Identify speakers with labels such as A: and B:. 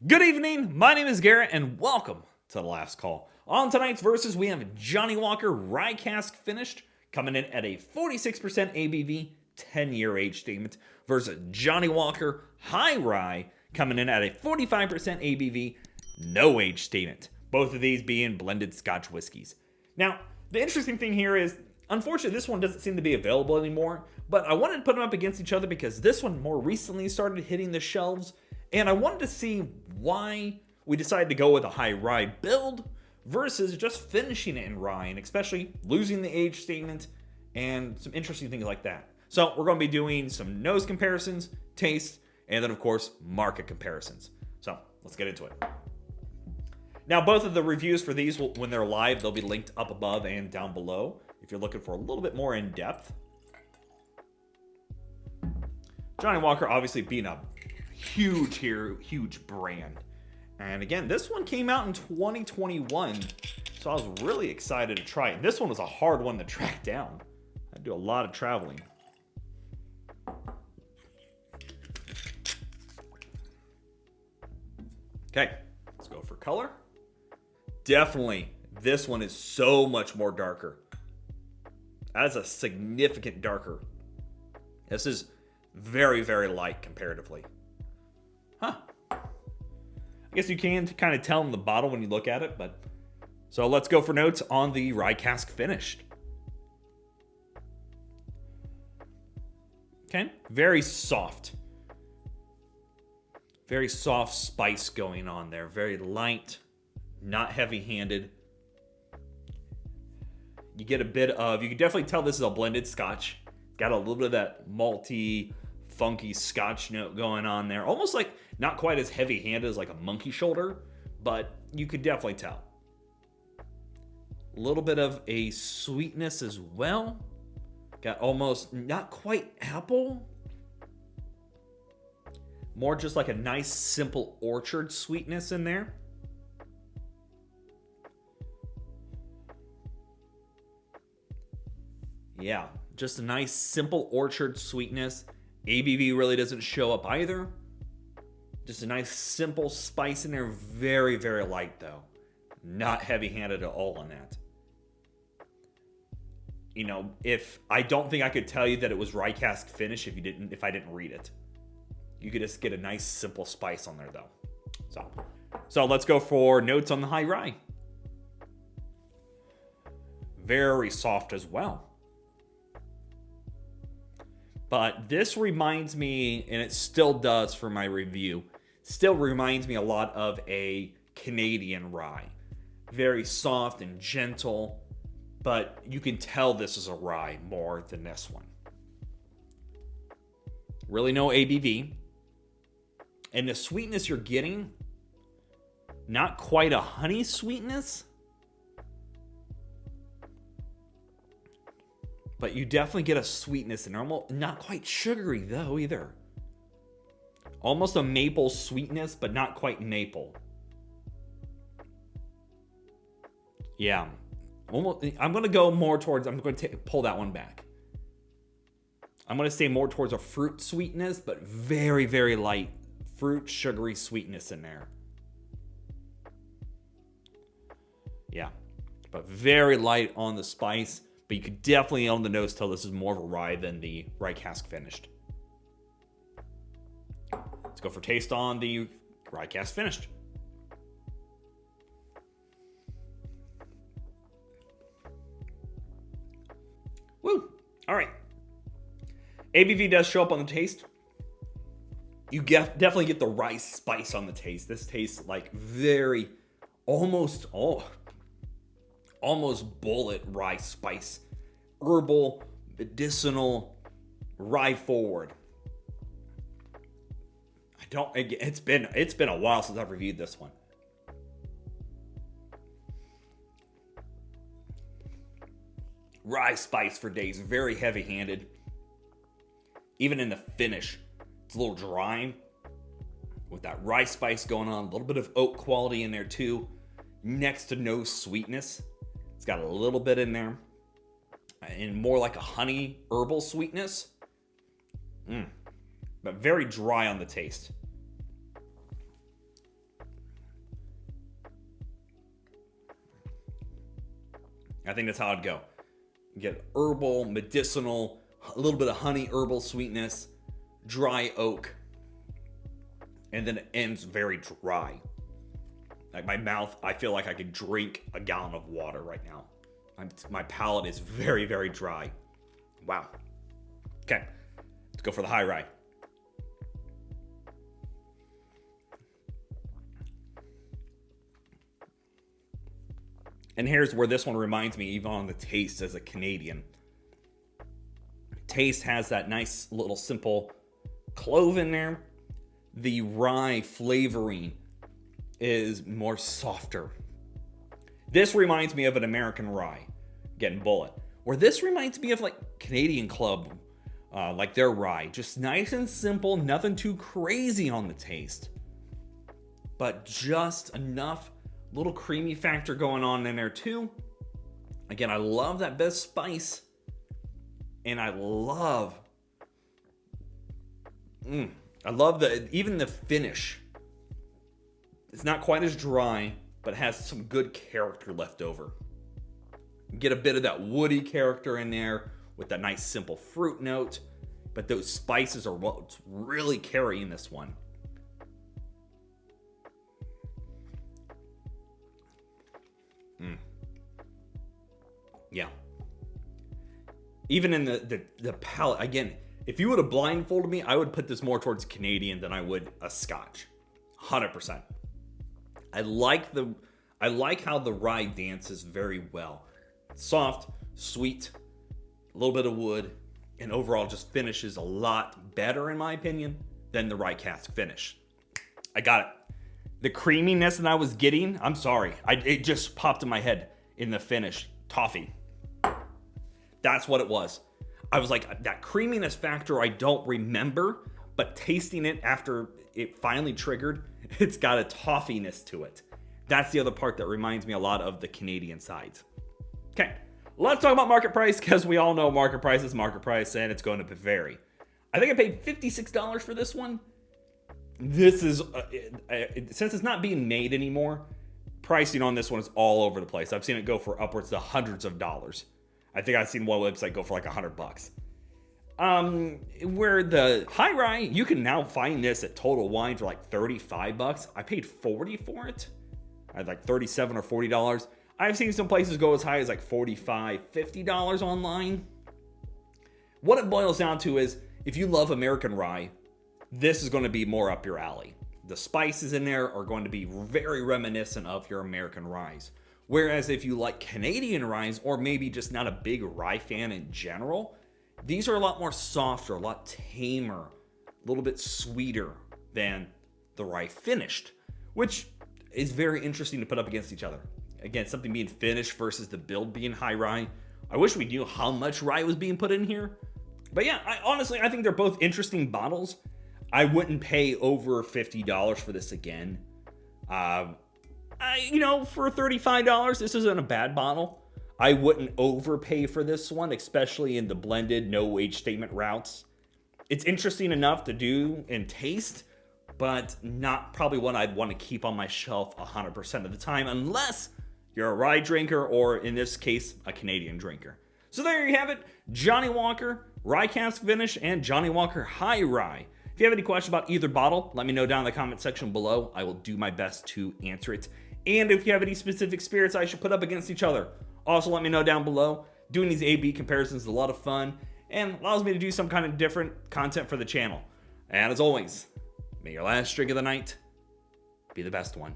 A: Good evening, my name is Garrett, and welcome to The Last Call. On tonight's Versus, we have Johnnie Walker Rye Cask finished, coming in at a 46% ABV, 10-year age statement, versus Johnnie Walker High Rye, coming in at a 45% ABV, no age statement. Both of these being blended Scotch whiskeys. Now, the interesting thing here is, unfortunately, this one doesn't seem to be available anymore, but I wanted to put them up against each other because this one more recently started hitting the shelves, and I wanted to see why we decided to go with a high rye build versus just finishing it in rye, and especially losing the age statement and some interesting things like that. So we're going to be doing some nose comparisons, taste, and then of course market comparisons. So let's get into it. Now both of the reviews for these, when they're live, they'll be linked up above and down below if you're looking for a little bit more in depth. Johnnie Walker obviously being a huge brand. And again, this one came out in 2021, so I was really excited to try it. And this one was a hard one to track down. I do a lot of traveling. Okay, let's go for color. Definitely, this one is so much more darker. That is a significant darker. This is very light comparatively. Huh. I guess you can kind of tell in the bottle when you look at it, but... So let's go for notes on the Rye Cask finished. Okay, very soft. Very soft spice going on there. Very light, not heavy-handed. You get a bit of... You can definitely tell this is a blended Scotch. Got a little bit of that malty, funky Scotch note going on there. Almost like not quite as heavy-handed as like a monkey shoulder, but you could definitely tell. A little bit of a sweetness as well. Got almost not quite apple. More just like a nice simple orchard sweetness in there. Yeah, just a nice simple orchard sweetness. ABV really doesn't show up either. Just a nice simple spice in there. Very light though. Not heavy-handed at all on that. You know, I don't think I could tell you that it was Rye Cask finish if I didn't read it. You could just get a nice simple spice on there though. So let's go for notes on the high rye. Very soft as well. But this reminds me, and it still does for my review, still reminds me a lot of a Canadian rye. Very soft and gentle, but you can tell this is a rye more than this one. Really no ABV. And the sweetness you're getting, not quite a honey sweetness, but you definitely get a sweetness in there. Not quite sugary though either. Almost a maple sweetness, but not quite maple. Yeah. I'm going to go more towards... I'm going to pull that one back. I'm going to say more towards a fruit sweetness, but very light fruit sugary sweetness in there. Yeah. But very light on the spice. But you could definitely on the nose tell this is more of a rye than the Rye Cask finished. Let's go for taste on the Rye Cask finished. Woo! All right. ABV does show up on the taste. You definitely get the rye spice on the taste. This tastes like very, almost bullet rye spice. Herbal, medicinal, rye forward. It's been a while since I've reviewed this one. Rye spice for days, very heavy-handed. Even in the finish, it's a little dry with that rye spice going on. A little bit of oak quality in there too. Next to no sweetness. It's got a little bit in there. And more like a honey herbal sweetness. But very dry on the taste. I think that's how I'd go. You get herbal, medicinal, a little bit of honey, herbal sweetness, dry oak, and then it ends very dry. Like my mouth, I feel like I could drink a gallon of water right now. My palate is very, very dry. Wow. Okay, let's go for the high rye. And here's where this one reminds me, even on the taste as a Canadian. Taste has that nice little simple clove in there. The rye flavoring is more softer. This reminds me of an American rye, getting Bullet. Where this reminds me of like Canadian Club, like their rye. Just nice and simple, nothing too crazy on the taste. But just enough little creamy factor going on in there too. Again, I love that best spice. And I love even the finish. It's not quite as dry, but it has some good character left over. You get a bit of that woody character in there with that nice simple fruit note, but those spices are what's really carrying this one. Yeah. Even in the palate, again, if you would have blindfolded me, I would put this more towards Canadian than I would a Scotch. 100%. I like how the rye dances very well. Soft, sweet, a little bit of wood, and overall just finishes a lot better, in my opinion, than the Rye Cask finish. I got it. The creaminess that I was getting, I'm sorry, it just popped in my head in the finish. Toffee. That's what it was. I was like, that creaminess factor I don't remember, but tasting it after it finally triggered, it's got a toffiness to it. That's the other part that reminds me a lot of the Canadian sides. Okay, let's talk about market price, because we all know market price is market price, and it's going to vary. I think I paid $56 for this one. This is, since it's not being made anymore, pricing on this one is all over the place. I've seen it go for upwards to hundreds of dollars. I think I've seen one website go for like $100. Where the high rye, you can now find this at Total Wine for like $35. I paid $40 for it. I had like $37 or $40. I've seen some places go as high as like $45, $50 online. What it boils down to is, if you love American rye, this is going to be more up your alley. The spices in there are going to be very reminiscent of your American ryes. Whereas if you like Canadian ryes, or maybe just not a big rye fan in general, these are a lot more softer, a lot tamer, a little bit sweeter than the rye finished, which is very interesting to put up against each other. Again, something being finished versus the build being high rye. I wish we knew how much rye was being put in here. But yeah, I think they're both interesting bottles. I wouldn't pay over $50 for this again. For $35, this isn't a bad bottle. I wouldn't overpay for this one, especially in the blended, no age statement routes. It's interesting enough to do and taste, but not probably one I'd want to keep on my shelf 100% of the time, unless you're a rye drinker, or in this case, a Canadian drinker. So there you have it. Johnnie Walker Rye Cask Finish and Johnnie Walker High Rye. If you have any questions about either bottle, let me know down in the comment section below. I will do my best to answer it. And if you have any specific spirits I should put up against each other, also let me know down below. Doing these A/B comparisons is a lot of fun and allows me to do some kind of different content for the channel. And as always, may your last drink of the night be the best one.